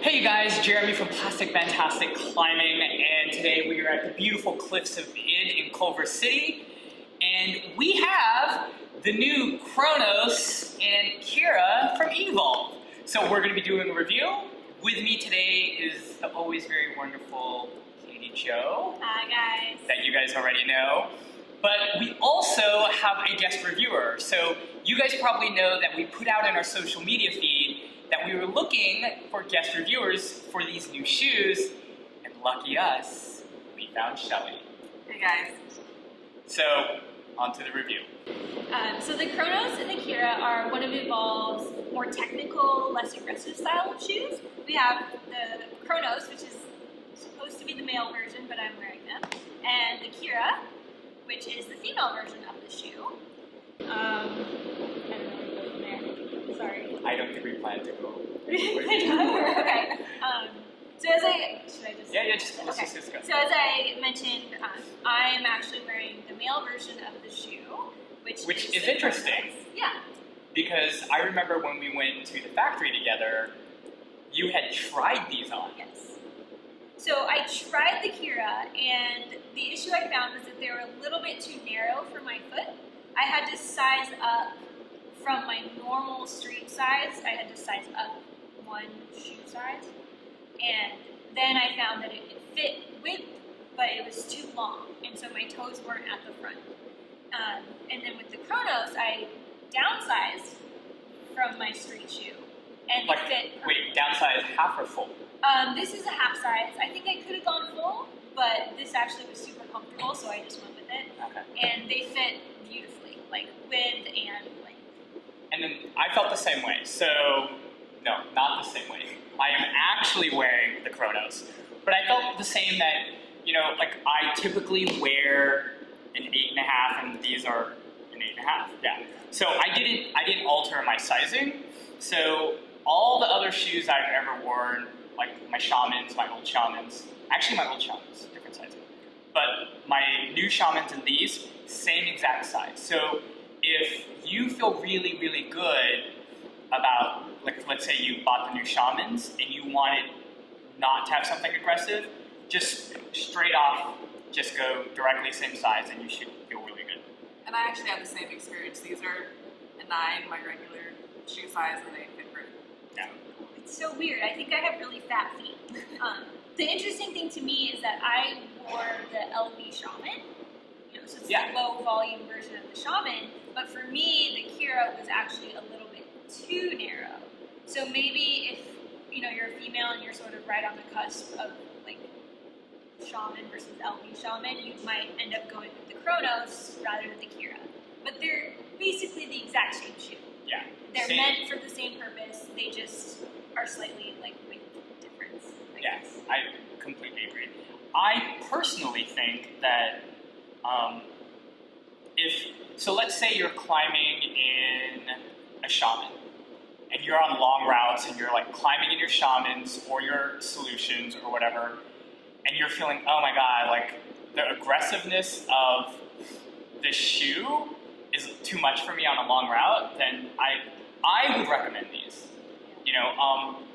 Hey you guys, Jeremy from Plastic Fantastic Climbing, and today we are at the beautiful cliffs of Id in Culver City, and we have the new Kronos and Kira from Evolv. So we're going to be doing a review. With me today is the always very wonderful Katie Jo. Hi guys. That you guys already know. But we also have a guest reviewer. So you guys probably know that we put out in our social media feed that we were looking for guest reviewers for these new shoes, and lucky us, we found Shelly. Hey guys. So, on to the review. So the Kronos and the Kira are one of Evolv's more technical, less aggressive style of shoes. We have the Kronos, which is supposed to be the male version, but I'm wearing them, and the Kira, which is the female version of the shoe. I don't know where to go from there. Sorry. I don't think we plan to go. Okay. So as I should I just let's okay. just go. So as I mentioned, I'm actually wearing the male version of the shoe, which is interesting. Yeah. Because I remember when we went to the factory together, you had tried these on. Yes. So I tried the Kira, and the issue I found was that they were a little bit too narrow for my foot. I had to size up from my normal street size. I had to size up one shoe size, and then I found that it fit width, but it was too long, and so my toes weren't at the front. And then with the Kronos, I downsized from my street shoe, and it fit perfect. Wait, downsize half or full? This is a half size. I think I could have gone full, but this actually was super comfortable, so I just went with it. Okay. And they fit beautifully, like width and length. And then I felt the same way. So, no, not the same way. I am actually wearing the Kronos, but I felt the same that, you know, like I typically wear an 8.5, and these are an 8.5. Yeah. So I didn't alter my sizing. So all the other shoes I've ever worn, like my Shamans, my old Shamans, actually my old Shamans, different sizing, but my new Shamans and these, same exact size. So if you feel really, really good about, like, let's say you bought the new Shamans and you wanted not to have something aggressive, just straight off, just go directly same size and you should feel really good. And I actually had the same experience. These are a 9, my regular shoe size, and they fit great. Yeah. It's so weird. I think I have really fat feet. The interesting thing to me is that I wore the LV Shaman, so it's the low volume version of the Shaman, but for me, the Kira was actually a little bit too narrow. So maybe if, you're a female and you're sort of right on the cusp of, like, Shaman versus LV Shaman, you might end up going with the Kronos rather than the Kira. But they're basically the exact same shoe. Yeah. They're meant for the same purpose, they just are slightly, like, weight difference, I guess. I completely agree. I personally think that so let's say you're climbing in a Shaman, and you're on long routes, and you're like climbing in your Shamans or your Solutions or whatever, and you're feeling, oh my god, like the aggressiveness of this shoe is too much for me on a long route, then I would recommend these.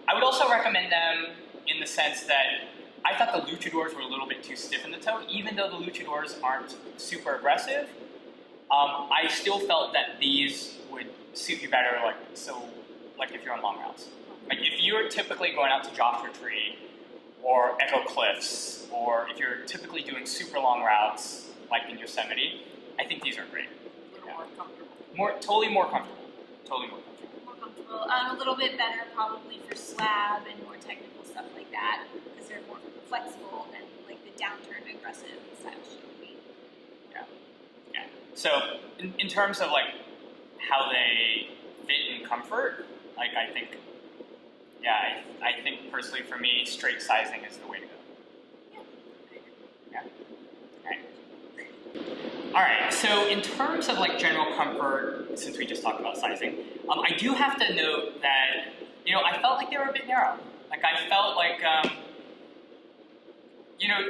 I would also recommend them in the sense that I thought the luchadors were a little bit too stiff in the toe. Even though the luchadors aren't super aggressive, I still felt that these would suit you better, like if you're on long routes. Like if you're typically going out to Joshua Tree or Echo Cliffs, or if you're typically doing super long routes like in Yosemite, I think these are great. A little more comfortable. Totally more comfortable. Totally more comfortable. A little bit better probably for slab and more technical stuff like that, because they're more flexible than like the downturn aggressive style shoe would be. Yeah. So in terms of like how they fit in comfort, like I think personally for me, straight sizing is the way to go. Yeah. Okay. All right. So in terms of like general comfort, since we just talked about sizing, I do have to note that I felt like they were a bit narrow. Like I felt like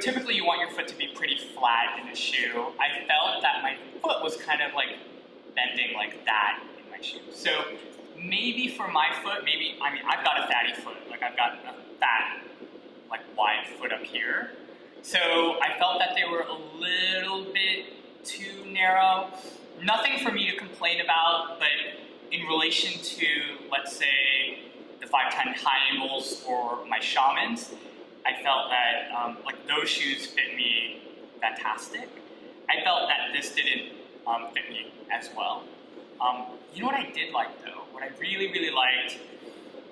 typically you want your foot to be pretty flat in a shoe. I felt that my foot was kind of like bending like that in my shoe. So maybe for my foot, I mean, I've got a fatty foot. Like, I've got a fat, like, wide foot up here. So I felt that they were a little bit too narrow. Nothing for me to complain about, but in relation to, let's say, the 5'10" high angles or my shamans, I felt that, like, those shoes fit me fantastic. I felt that this didn't fit me as well. You know what I did like though? What I really, really liked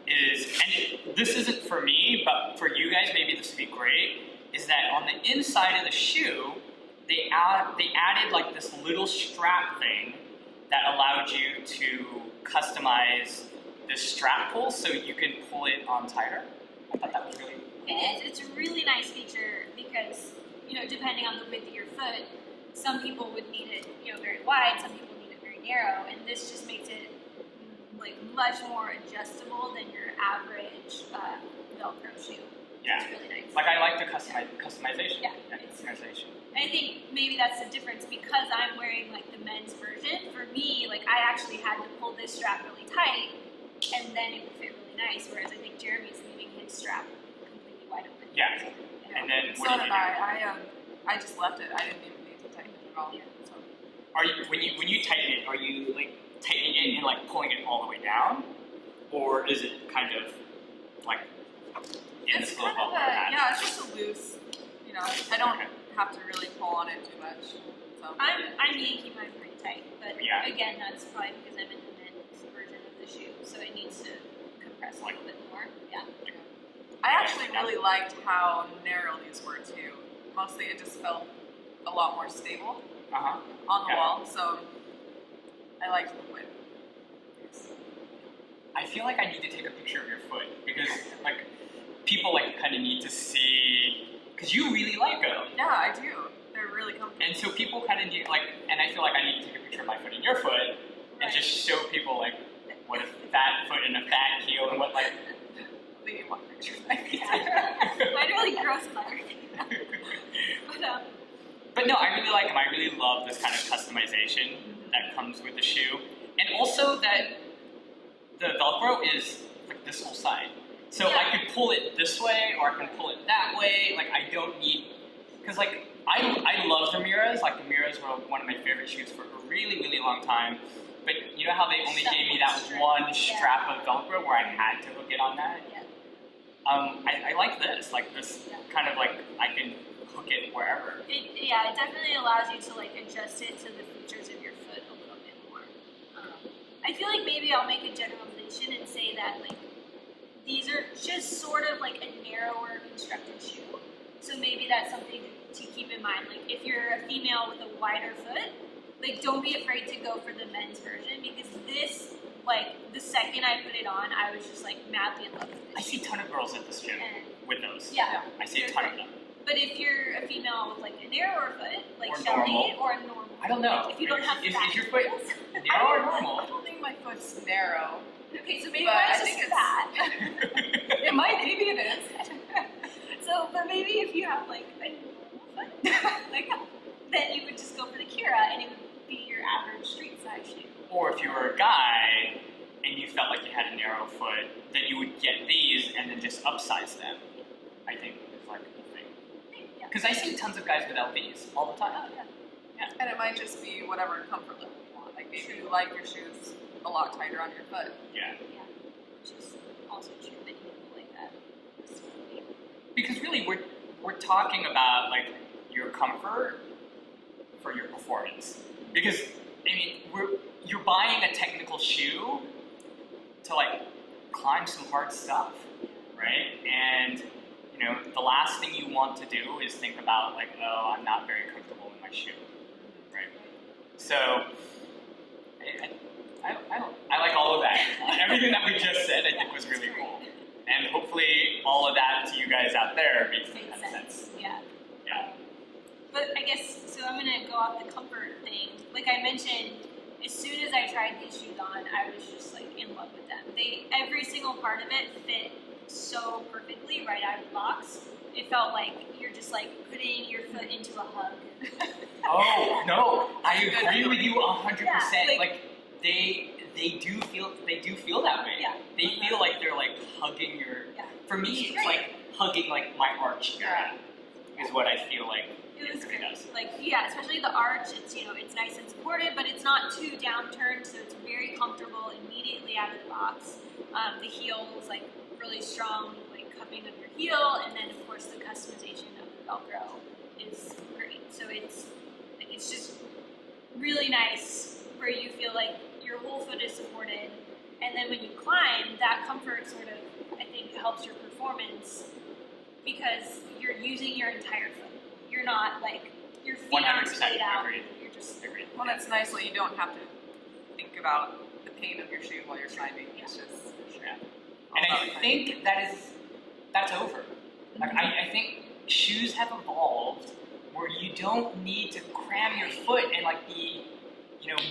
is, and this isn't for me, but for you guys, maybe this would be great, is that on the inside of the shoe, they added like this little strap thing that allowed you to customize this strap pull so you can pull it on tighter. I thought that was really cool. It is. It's a really nice feature because, you know, depending on the width of your foot, some people would need it, you know, very wide, some people need it very narrow, and this just makes it like much more adjustable than your average Velcro shoe. Yeah. It's really nice. Like, I like the customization. Yeah. Customization. And I think maybe that's the difference because I'm wearing like the men's version. For me, like I actually had to pull this strap really tight, and then it would fit really nice. Whereas I think Jeremy's leaving his strap completely wide open. Yeah. So, And then So what did did you do? I just left it. I didn't even need to tighten it at all. Yeah. So. Are you when you tighten it? Are you like tightening it and like pulling it all the way down, or is it kind of like in It's this little kind of bubble a, patch? yeah, it's just a loose, you know, I don't Okay. have to really pull on it too much. So. I'm yanking mine pretty tight, but Yeah. again, that's probably because I'm in the men's version of the shoe, so it needs to compress a little bit more. Yeah. I actually really liked how narrow these were too. Mostly it just felt a lot more stable Uh-huh. on the Yeah. wall, so I liked the width. I feel like I need to take a picture of your foot because like people like kind of need to see because you really like them, Yeah, I do. They're really comfortable. and so people kind of need like, and I feel like I need to take a picture of my foot and your foot and just show people like what a fat foot and a fat heel and what like. The one picture of my feet. Mine are really gross color. But no, I really like them. I really love this kind of customization that comes with the shoe. And also that the Velcro is like this whole side. So Yeah. I could pull it this way or I can pull it that way. Like I don't need, because like I love the Miras. Like the Miras were one of my favorite shoes for a really, really long time. But you know how they only gave me that one strap of Velcro where I had to hook it on that? Yeah. I like this. Like this kind of like I can hook it wherever. It definitely allows you to like adjust it to the features of your foot a little bit more. I feel like maybe I'll make a generalization and say that like these are just sort of like a narrower constructed shoe. So maybe that's something to keep in mind. Like if you're a female with a wider foot, like don't be afraid to go for the men's version because this, like the second I put it on, I was just like madly in love with I this see a shoe. ton of girls at this gym And with those. yeah. I see a ton of them. But if you're a female with like a narrower foot, like Or Shelly, normal. or a normal, I don't know. like, if you don't have is fat your foot heels. narrow or I normal? don't think my foot's narrow. Okay, so maybe But I mine's think just it's- fat. It might, maybe it is. So, but maybe if you have like a normal foot, like, then you would just go for the Kira, and it would be your average street size shoe. Or if you were a guy and you felt like you had a narrow foot, then you would get these and then just upsize them. I think is like the thing. Yeah. Because I see tons of guys with LVs all the time. Oh, yeah. And it might just be whatever comfort level you want. Like maybe you like your shoes a lot tighter on your foot. Yeah. Yeah. Which is also true that you like that. Because really, we're talking about like your comfort for your performance. Because I mean, you're buying a technical shoe to like climb some hard stuff, right? And you know, the last thing you want to do is think about like, oh, I'm not very comfortable in my shoe, right? So I like all of that. Everything that we just said, I think was really cool. And hopefully all of that to you guys out there makes sense. Yeah. Yeah. But I guess, so I'm going to go off the comfort thing. Like I mentioned, as soon as I tried these shoes on, I was just like in love with them. Every single part of it fit so perfectly right out of the box. It felt like you're just like putting your foot into a hug. Oh, no, I agree with you 100%. Yeah, like they do feel that way. Yeah. They feel like they're like hugging your. Yeah. For me, It's it's great. like hugging like my arch area is what I feel like. It was really great. does. Like, yeah, especially the arch, it's, it's nice and supported, but it's not too downturned, so it's very comfortable immediately out of the box. The heel is like really strong, like cupping of your heel, and then of course the customization of the Velcro is great. So it's just really nice where you feel like your whole foot is supported, and then when you climb, that comfort sort of, I think, helps your performance because you're using your entire foot. You're not like your feet aren't 100% splayed out. agreed. You're just Agreed. Well, that's nice that you don't have to think about the pain of your shoe while you're climbing. It's just Yeah. all And about I climbing. think that's over. Like I think shoes have evolved where you don't need to cram your foot and like be,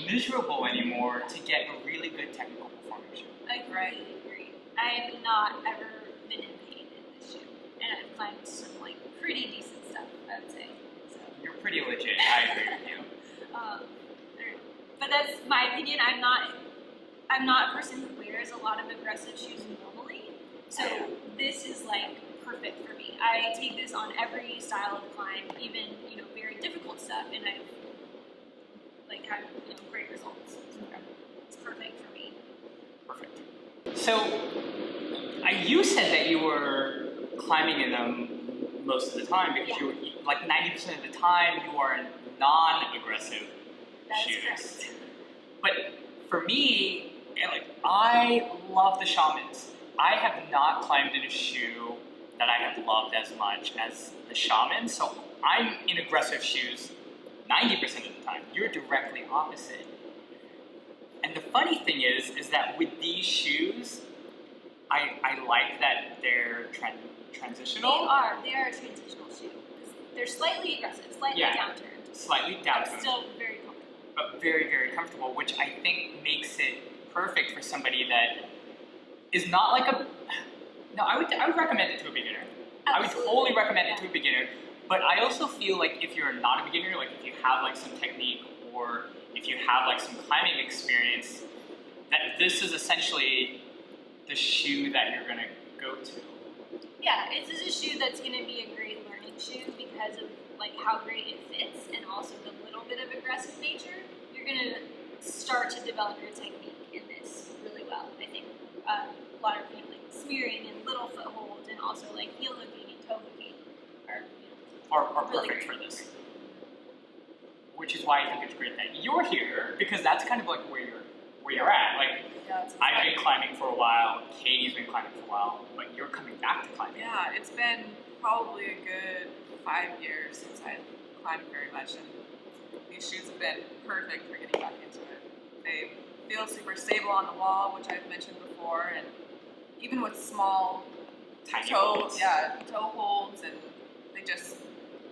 miserable anymore to get a really good technical performing shoe. I completely agree. I have not ever been in pain in this shoe, and I've climbed some like pretty decent stuff, I would say. So, You're pretty legit. I agree with you. but that's my opinion. I'm not a person who wears a lot of aggressive shoes normally, so this is like perfect for me. I take this on every style of climb, even very difficult stuff, and I've like had great results. So it's perfect for me. Perfect. So, you said that you were climbing in them most of the time because you were like 90% of the time you are in non-aggressive That is shoes. correct. But for me, I love the Shamans. I have not climbed in a shoe that I have loved as much as the Shaman. So I'm in aggressive shoes 90% of the time. You're directly opposite. And the funny thing is that with these shoes, I like that they're transitional. They are a transitional shoe. They're slightly aggressive, slightly downturned. Slightly But downturned. still very comfortable. But very, very comfortable, which I think makes it perfect for somebody that is not like a. No, I would recommend it to a beginner. I would Absolutely. totally recommend it to a beginner. But I also feel like if you're not a beginner, like if you have like some technique or if you have like some climbing experience, that this is essentially the shoe that you're gonna go to. Yeah, this is a shoe that's going to be a great learning shoe because of like how great it fits and also the little bit of aggressive nature. You're going to start to develop your technique in this really well. I think a lot of like smearing and little foothold and also like heel hooking and toe hooking Are really perfect great. for this. Which is why I think it's great that you're here because that's kind of like where you're at. Like Yeah, it's I've been climbing for a while, Katie's been climbing for a while, but you're coming back to climbing. Yeah, it's been probably a good 5 years since I've climbed very much, and these shoes have been perfect for getting back into it. They feel super stable on the wall, which I've mentioned before, and even with small Tiny toe holds. holds, and they just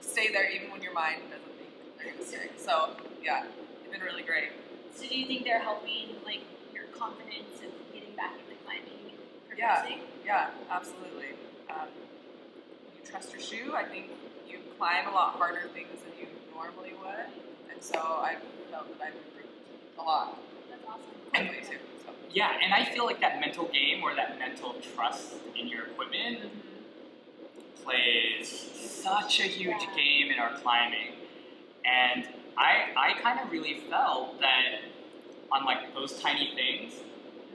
stay there even when your mind doesn't think they're gonna stay. So yeah, they've been really great. So do you think they're helping like your confidence of getting back into climbing and Yeah. progressing? Yeah, absolutely. You trust your shoe. I think you climb a lot harder things than you normally would, and so I felt that I've improved a lot. That's awesome. Quickly too. So. Yeah, and I feel like that mental game or that mental trust in your equipment plays such a huge game in our climbing. And I kind of really felt that on like those tiny things,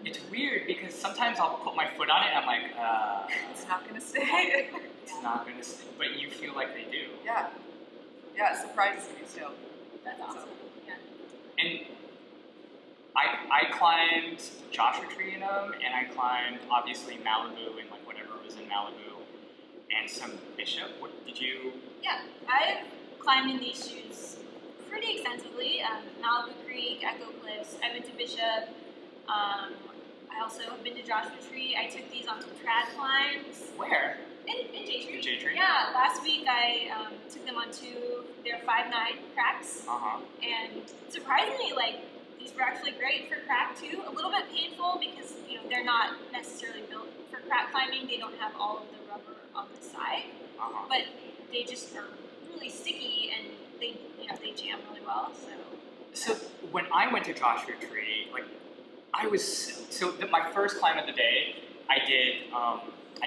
it's weird because sometimes I'll put my foot on it and I'm like, It's not gonna stay. it's not gonna stick, but you feel like they do. Yeah. Yeah, it surprises me still. That's awesome. Yeah. And I climbed Joshua Tree in them, and I climbed obviously Malibu and like whatever was in Malibu, and some Bishop. What did you? Yeah, I've climbed in these shoes pretty extensively. Malibu Creek, Echo Cliffs. I went to Bishop. I also have been to Joshua Tree. I took these on some trad climbs Where? in J Tree. In J Tree? Yeah, last week I took them on their 5'9" cracks, and surprisingly, like these were actually great for crack too. A little bit painful because they're not necessarily built for crack climbing. They don't have all of the rubber on the side, but they just are really sticky and they jam really well. So when I went to Joshua Tree, like My first climb of the day, I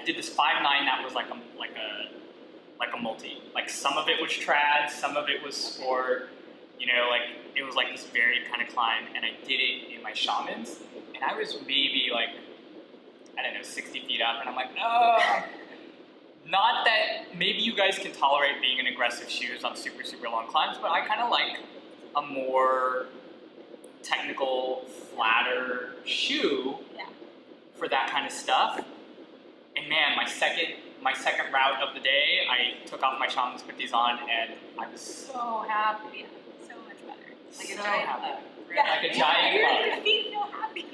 did this 5.9 that was like a multi. Like some of it was trad, some of it was sport. You know, like it was like this varied kind of climb, and I did it in my shamans, and I was maybe like, I don't know, 60 feet up, and I'm like, oh. Not that maybe you guys can tolerate being in aggressive shoes on super, super long climbs, but I kind of like a more technical, flatter shoe for that kind of stuff. And man, my second route of the day, I took off my shamans, put these on, and I was so happy. Yeah, so much better. Like So a giant happy. hug. Like a giant Your feet feel happy.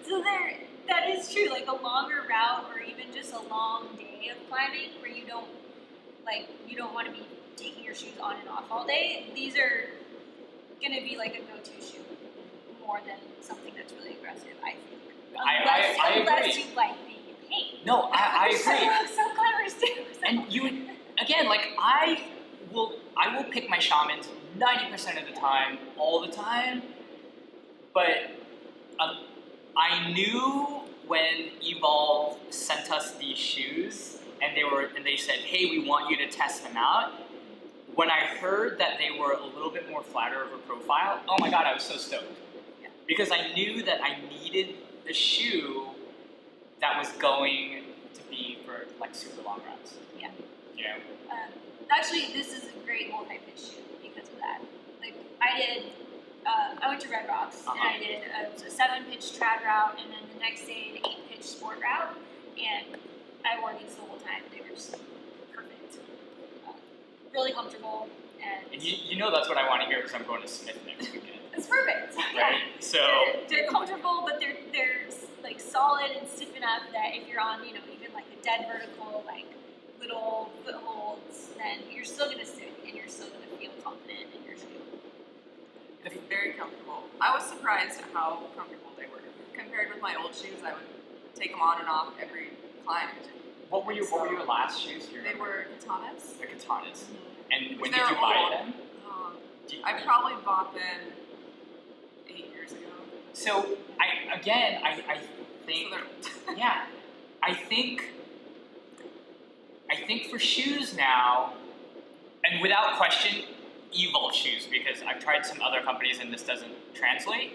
So that is true. Like a longer route, or even just a long day of climbing, where you don't want to be taking your shoes on and off all day. These are gonna be like a go-to shoe more than something that's really aggressive, I think. Unless you like being in pain. No, I agree. Some climbers do. And you, again, like I will pick my shamans 90% of the time, all the time. But I knew when Evolv sent us these shoes, and they said, "Hey, we want you to test them out." When I heard that they were a little bit more flatter of a profile, oh my god, I was so stoked. Yeah. Because I knew that I needed the shoe that was going to be for like super long routes. Yeah. You know? Actually, this is a great multi-pitch shoe because of that. Like I went to Red Rocks and I did it was a 7-pitch trad route, and then the next day an 8-pitch sport route, and I wore these the whole time. They were just perfect, really comfortable, and you know that's what I want to hear because I'm going to Smith next weekend. it's perfect. Right? So they're comfortable, but they're like solid and stiff enough that if you're on even like a dead vertical, like little footholds, then you're still gonna sit and you're still gonna feel confident in your shoe. It's very comfortable. I was surprised at how comfortable they were. Compared with my old shoes, I would take them on and off every climb. what were your last shoes? Do you They remember? were katanas. The katanas. And when They're did you buy old. them? I probably bought them 8 years ago. So I think So yeah, I think for shoes now, and without question, Evolv shoes, because I've tried some other companies and this doesn't translate.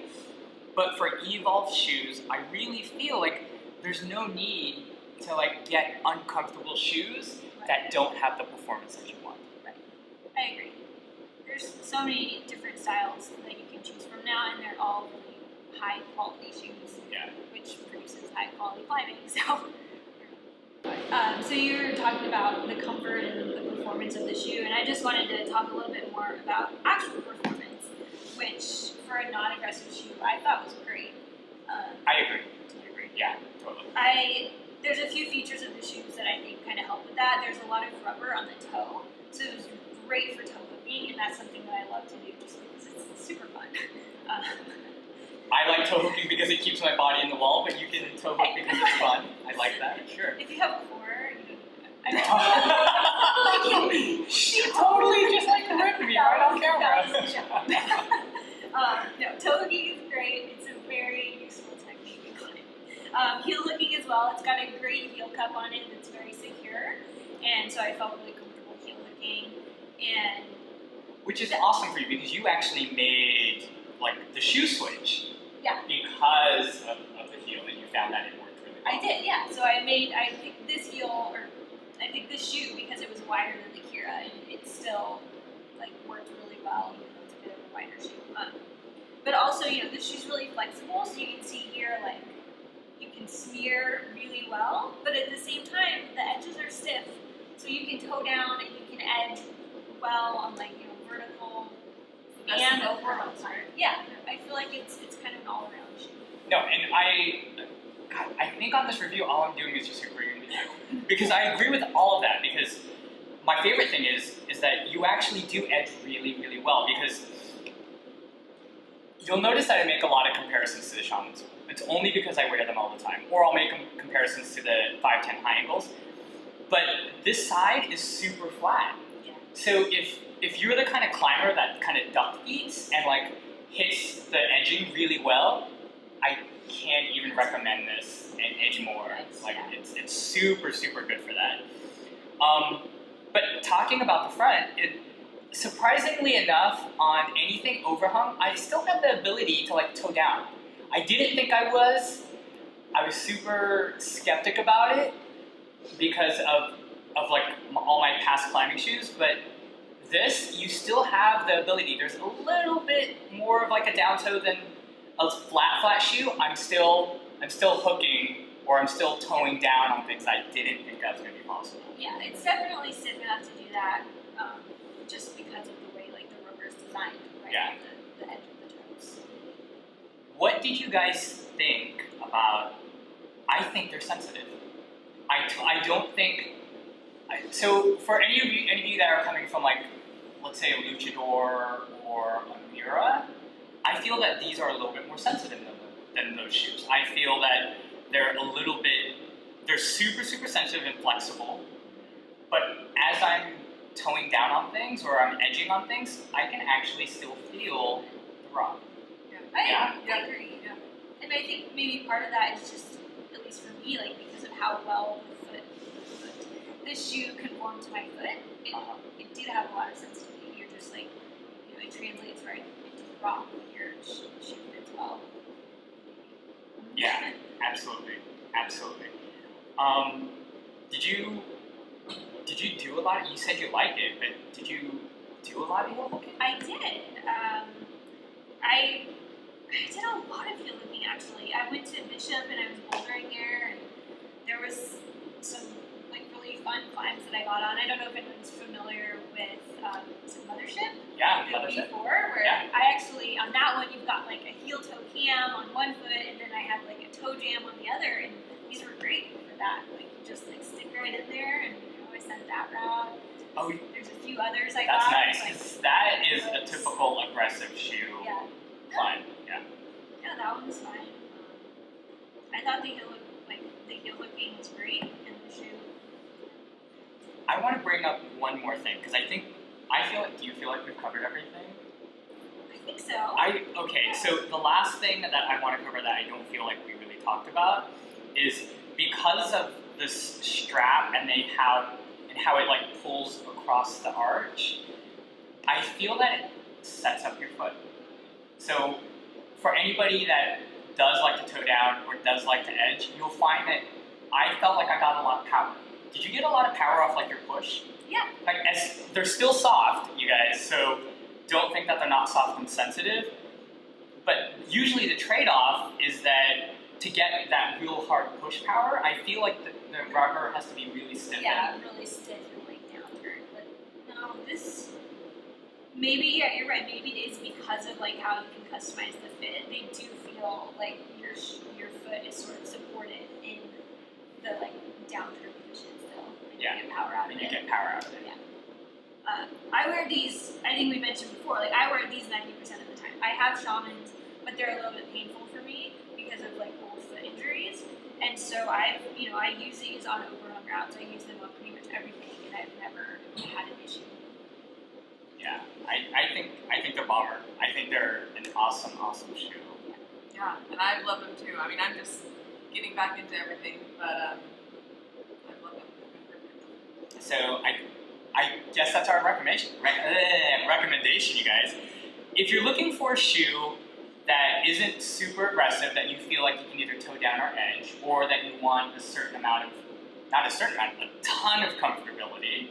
But for Evolv shoes, I really feel like there's no need to like get uncomfortable shoes that don't have the performance that you want. Right. I agree. There's so many different styles that you can choose from now, and they're all really high quality shoes, Yeah. which produces high quality climbing. So you were talking about the comfort and the performance of the shoe, and I just wanted to talk a little bit more about actual performance, which for a non-aggressive shoe I thought was great. I agree. Yeah, totally. There's a few features of the shoes that I think kind of help with that. There's a lot of rubber on the toe, so it was great for toe hooking, and that's something that I love to do just because it's super fun. I like toe hooking because it keeps my body in the wall, but you can toe hook because it's fun. I like that, sure. If you have core, She totally just like ripped me right on camera. No, toe hooking is great. It's a very useful technique in climbing. Heel hooking as well. It's got a great heel cup on it that's very secure, and so I felt really comfortable heel hooking. And which is awesome for you because you actually made like the shoe switch. Yeah. Because of the heel, and you found that it worked really well. I did, yeah. So I picked this heel, or I picked this shoe because it was wider than the Kira, and it still like worked really well, even though it's a bit of a wider shoe. But also, this shoe's really flexible, so you can see here, like, you can smear really well, but at the same time, the edges are stiff, so you can toe down and you can edge well on like vertical and over on side. Yeah, I feel like it's kind of an all-around shoe. No, and I think on this review, all I'm doing is just agreeing with you. Because I agree with all of that, because my favorite thing is that you actually do edge really, really well, because you'll notice that I make a lot of comparisons to the Shamans. It's only because I wear them all the time. Or I'll make comparisons to the 510 high ankles. But this side is super flat. Yeah. So if you're the kind of climber that kind of duck beats and like hits the edging really well, I can't even recommend this anymore. Like it's super good for that. But talking about the front, surprisingly enough, on anything overhung, I still have the ability to like toe down. I didn't think I was. I was super skeptic about it because of like all my past climbing shoes, but this, you still have the ability. There's a little bit more of like a down toe than a flat shoe. I'm still hooking, or I'm still toeing down on things I didn't think that was going to be possible. Yeah, it's definitely stiff enough to do that, just because of the way like the rubber is designed, right? Yeah. The edge of the toes. What did you guys think about? I think they're sensitive. I don't think. So for any of you that are coming from like, let's say a luchador or a Mura, I feel that these are a little bit more sensitive than those shoes. I feel that they're they're super sensitive and flexible, but as I'm toeing down on things or I'm edging on things, I can actually still feel the rock. I agree. Yeah. And I think maybe part of that is just, at least for me, like because of how well the shoe conformed to my foot, it did have a lot of sensitivity. You're just like, it translates right into the rock when your shoe fits well. Yeah, absolutely. Did you do a lot? You said you liked it, but did you do a lot of heel hooking? I did. I did a lot of heel hooking actually. I went to Bishop and I was bouldering there, and there was some like really fun climbs that I got on. I don't know if anyone's familiar with some Mothership. Yeah, the Mothership. V4, where I actually, on that one, you've got like a heel toe cam on one foot, and then I had like a toe jam on the other, and these were great for that. Like you just like stick right in there, and I sent that route. Oh, there's a few others I that's got. That's nice, because that is a typical aggressive shoe climb. Yeah, that one was fine. I thought the heel hooking was great, and the shoe. I want to bring up one more thing, because do you feel like we've covered everything? I think so. Okay, so the last thing that I want to cover that I don't feel like we really talked about is because of this strap and how it like pulls across the arch, I feel that it sets up your foot. So for anybody that does like to toe down or does like to edge, you'll find that I felt like I got a lot of power. Did you get a lot of power off like your push? Yeah. Like they're still soft, you guys, so don't think that they're not soft and sensitive. But usually the trade-off is that to get that real hard push power, I feel like the rubber has to be really stiff. Yeah, really stiff and like downward. But no, this maybe you're right. Maybe it is because of like how you can customize the fit. They do feel like your foot is sort of supported in the like downward position still. And you get power out of it. You get power out of it. Yeah. I wear these. I think we mentioned before. Like I wear these 90% of the time. I have shamans, but they're a little bit painful for me because of like old foot injuries. And so I use these on overhung routes. I use them on pretty much everything, and I've never had an issue. Yeah, I think they're bomber. I think they're an awesome shoe. Yeah, and I love them too. I mean, I'm just getting back into everything, but I love them. So I guess that's our recommendation, you guys. If you're looking for a shoe that isn't super aggressive, that you feel like you can either toe down or edge, or that you want a certain amount of, not a certain amount, a ton of comfortability,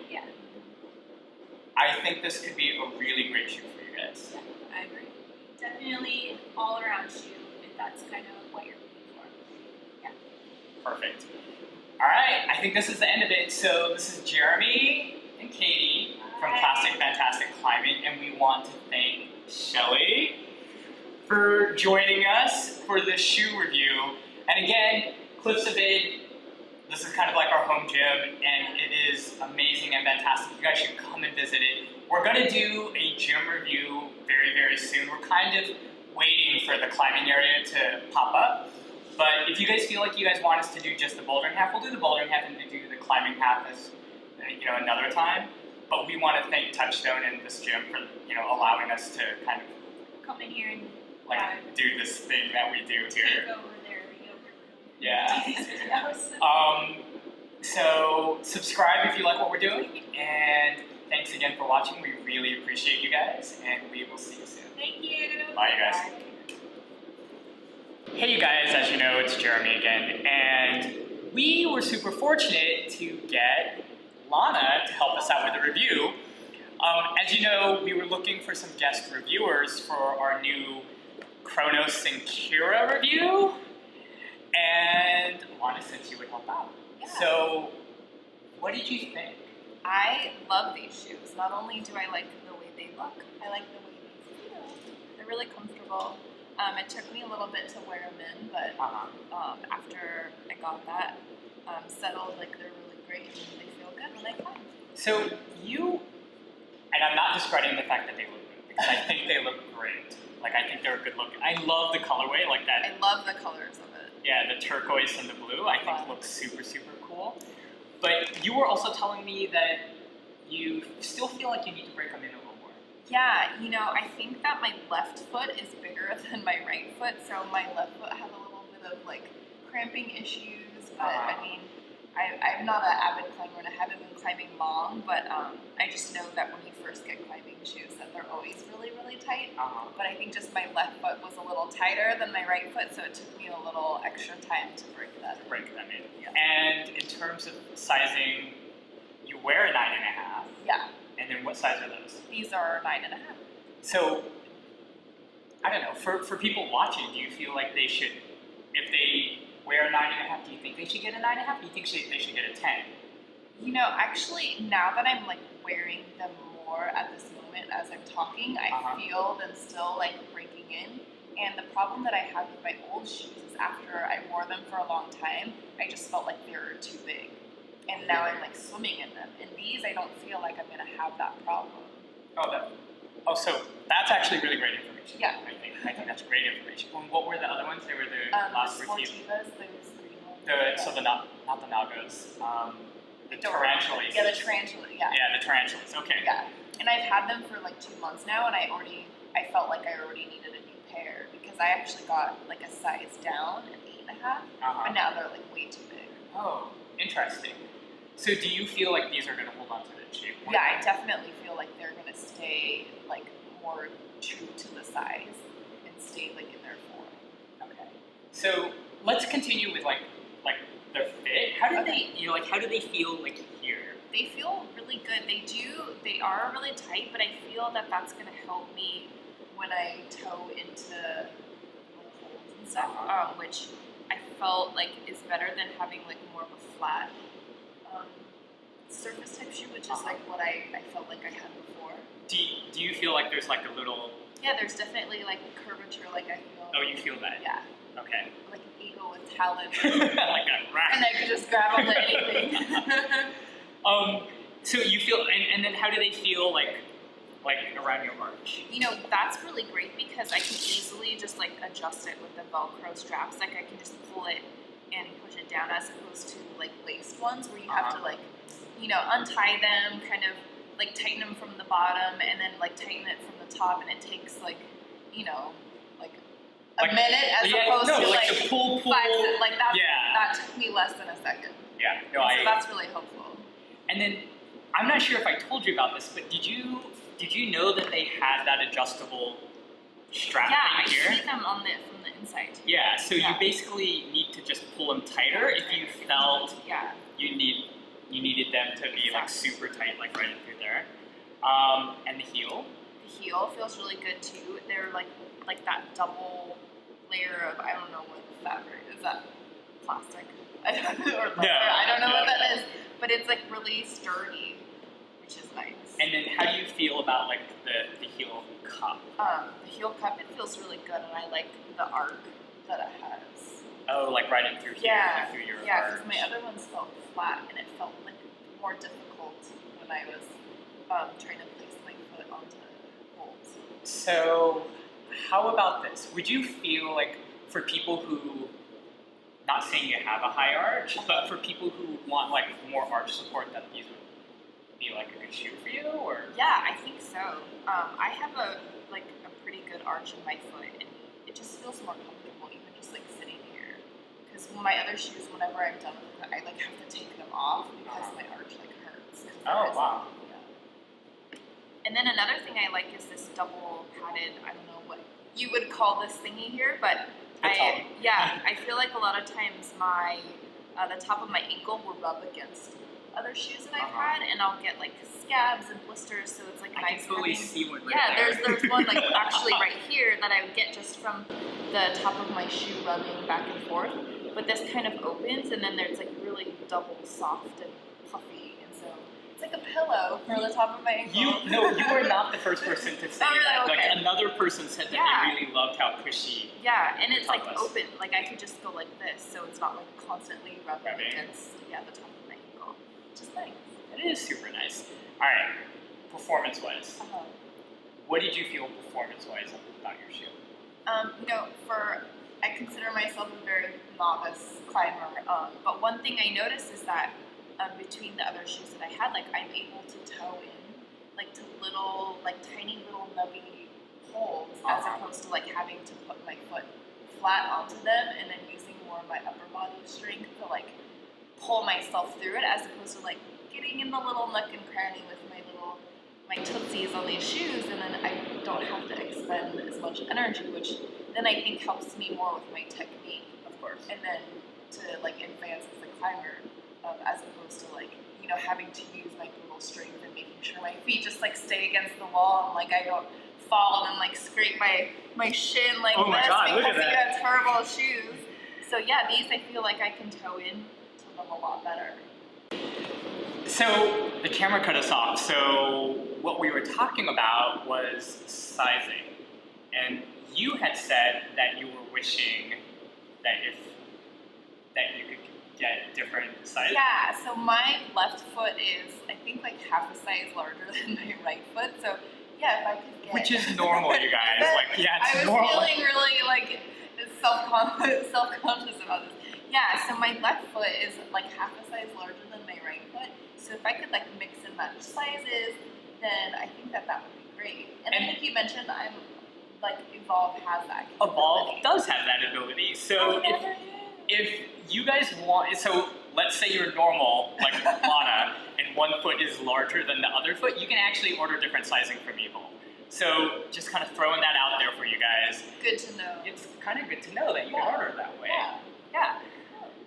I think this could be a really great shoe for you guys. Yeah, I agree. Definitely an all-around shoe, if that's kind of what you're looking for. Yeah. Perfect. All right, I think this is the end of it. So this is Jeremy and Katie from Classic Fantastic Climbing, and we want to thank Shelly for joining us for this shoe review. And again, Cliffs of Id, this is kind of like our home gym, and it is amazing and fantastic. You guys should come and visit it. We're going to do a gym review very, very soon. We're kind of waiting for the climbing area to pop up. But if you guys feel like you guys want us to do just the bouldering half, we'll do the bouldering half and do the climbing half as another time. But we want to thank Touchstone and this gym for allowing us to kind of come in here and like do this thing that we do take here. over their yoga room. Yeah. Do these videos. So subscribe if you like what we're doing, and thanks again for watching. We really appreciate you guys, and we will see you soon. Thank you. Bye, you guys. Hey, you guys. As you know, it's Jeremy again, and we were super fortunate to get Lana to help us out with the review. As you know, we were looking for some guest reviewers for our new Kronos and Kira review, and Lana said she would help out. Yeah. So, what did you think? I love these shoes. Not only do I like the way they look, I like the way they feel. They're really comfortable. It took me a little bit to wear them in, but after I got that settled, like they're really great and they feel good when I climb. So you, and I'm not discrediting the fact that they look good, because I think they look great. Like, I think they're good looking. I love the colorway, like that. I love the colors of it. Yeah, the turquoise and the blue, I think looks super, super cool. But you were also telling me that you still feel like you need to break them in a little more. Yeah, you know, I think that my left foot is bigger than my right foot, so my left foot had a little bit of like cramping issues, but I mean, I'm not an avid climber and I haven't been climbing long, but I just know that when you first get climbing shoes that they're always really, really tight. But I think just my left foot was a little tighter than my right foot, so it took me a little extra time to break that in. Break them in. Yeah. And in terms of sizing, you wear a 9.5. Yeah. And then what size are those? These are 9.5. So, I don't know, for people watching, do you feel like they should, if they wear a 9.5, do you think they should get a 9.5? Do you think they should get a 10? You know, actually, now that I'm like wearing them more at this moment as I'm talking, I feel them still like breaking in. And the problem that I had with my old shoes is after I wore them for a long time, I just felt like they were too big. And now I'm like swimming in them. And these, I don't feel like I'm gonna have that problem. So that's actually really great information. Yeah. I think that's great information. And what were the other ones? They were the last Sportivas, those green ones. not the Nagos. The tarantulas. Yeah, the tarantula, yeah. Yeah, the tarantulas, okay. Yeah. And I've had them for like 2 months now, and I felt like I already needed a new pair because I actually got like a size down, an 8.5, but now they're like way too big. Oh, interesting. So do you feel like these are going to hold on to the shape? Yeah, I definitely feel like they're going to stay like more true to the size and stay like in their form. Okay. So let's continue with like their fit. How do they feel like here? They feel really good. They are really tight, but I feel that that's going to help me when I toe into little holes and stuff, which I felt like is better than having like more of a flat surface type shoe, which is like what I felt like I had before. Do you feel like there's like a little... Yeah, there's definitely like curvature, like I feel... Oh, you feel that? Yeah. Okay. Like an eagle with talons. Like a rat. And I could just grab onto anything. So you feel, and then how do they feel like around your arch? You know, that's really great because I can easily just like adjust it with the Velcro straps. Like I can just pull it and push it down as opposed to like laced ones where you have to like, you know, untie them, kind of like tighten them from the bottom and then like tighten it from the top, and it takes like, you know, like a minute as opposed to like the pull. 5 like that. Yeah. That took me less than a second. Yeah. No, so that's really helpful. And then I'm not sure if I told you about this, but did you know that they had that adjustable strap thing here? Yeah, I see them on from the inside. Yeah, so you basically need to just pull them tighter if you felt you needed them to be like super tight, like right through there. And the heel? The heel feels really good too. They're like that double layer of, I don't know what fabric is, that plastic? I don't know, or leather. I don't know what that is, but it's like really sturdy, which is nice. And then how do you feel about like the heel cup? The heel cup, it feels really good, and I like the arc that it has. Oh, like right in through here, through your arch. Yeah, because my other ones felt flat, and it felt like more difficult when I was trying to place my foot onto holes. So, how about this? Would you feel like for people who, not saying you have a high arch, but for people who want like more arch support, that these would be like a good shoe for you, or? Yeah, I think so. I have a pretty good arch in my foot, and it just feels more comfortable even just like sitting here. Because my other shoes, whenever I'm done with them, I like have to take them off because my arch like hurts. Oh, wow. Yeah. And then another thing I like is this double padded, I don't know what you would call this thingy here, but I feel like a lot of times my the top of my ankle will rub against other shoes that I've had, and I'll get like scabs and blisters. So it's like I nice. can totally see one right yeah, there. there's one like actually right here that I would get just from the top of my shoe rubbing back and forth. But this kind of opens, and then there's like really double soft and puffy, and so it's like a pillow for the top of my ankle. You are not the first person to say that. Okay. Like another person said that they really loved how cushy. Yeah, and it's like was. open. Like I could just go like this, so it's not like constantly rubbing against the top of my ankle. Which is nice. It is super nice. All right, performance-wise, what did you feel performance-wise about your shoe? I consider myself a very novice climber, but one thing I noticed is that between the other shoes that I had, like I'm able to toe in, like to little, like tiny little nubby holes, as opposed to like having to put my foot flat onto them and then using more of my upper body strength to like pull myself through it, as opposed to like getting in the little nook and cranny with my tootsies on these shoes, and then I don't have to expend as much energy, which then I think helps me more with my technique, of course, and then to like advance as a climber, as opposed to like having to use my brutal strength and making sure my feet just like stay against the wall and like I don't fall and then like scrape my shin like this because you have terrible shoes. So yeah, these I feel like I can toe in to them a lot better. So the camera cut us off. So what we were talking about was sizing, and you had said that you were wishing that you could get different sizes. Yeah. So my left foot is I think like half a size larger than my right foot. So yeah, if I could get. Which is normal, you guys. Like it's normal. I was feeling really like self-conscious about this. Yeah. So my left foot is like half a size larger than my right foot. So if I could like mix and match sizes, then I think that would be great. And I think you mentioned Evolv has that. Evolv does have that ability. So if you guys want, so let's say you're normal, like Lana, and one foot is larger than the other foot, you can actually order different sizing from Evolv. So just kind of throwing that out there for you guys. Good to know. It's kind of good to know that you can order it that way. Yeah.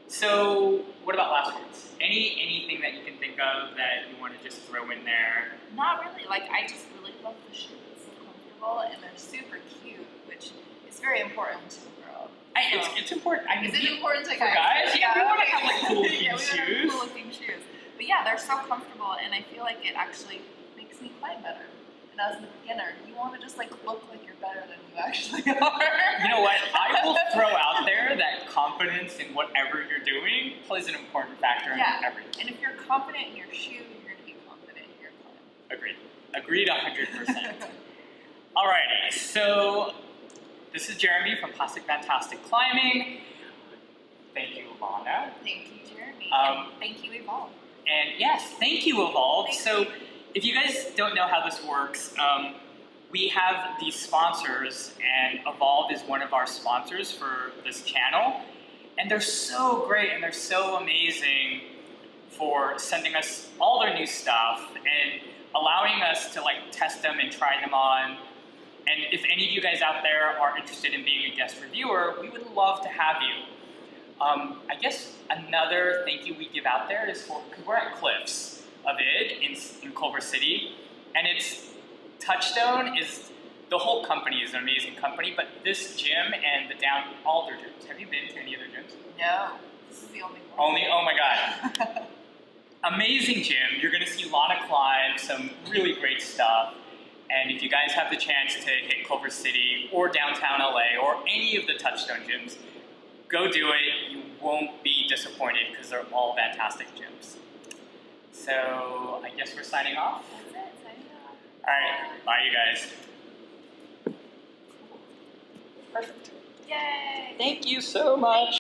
So what about last words? Anything that you can think of that you want to just throw in there? Not really. Like I just really love the shoes. It's comfortable and they're super cute, which is very important to a girl. It's important. I mean, is it important to guys? Yeah, we want to have like cool looking shoes. Cool looking shoes. But yeah, they're so comfortable, and I feel like it actually makes me climb better. And as a beginner, you want to just like look like you're better than you actually are. You know what? I will throw out there that confidence in whatever you're doing plays an important factor in everything. And if you're confident in your shoe, you're going to be confident in your climb. Agreed 100%. Alrighty, so this is Jeremy from Plastic Fantastic Climbing. Thank you, Lana. Thank you, Jeremy. And thank you, Evolv. And yes, thank you, Evolv. So if you guys don't know how this works, we have these sponsors, and Evolv is one of our sponsors for this channel. And they're so great and they're so amazing for sending us all their new stuff and allowing us to like test them and try them on. And if any of you guys out there are interested in being a guest reviewer, we would love to have you. I guess another thank you we give out there is because we're at Cliffs of Id in Culver City, and it's Touchstone is, the whole company is an amazing company, but this gym and all their gyms. Have you been to any other gyms? No, this is the only one. Oh my God. Amazing gym. You're gonna see Lana climb some really great stuff. And if you guys have the chance to hit Culver City or downtown LA or any of the Touchstone gyms, go do it. You won't be disappointed because they're all fantastic gyms. So I guess we're signing off. That's it, signing off. All right, bye you guys. Perfect. Yay! Thank you so much.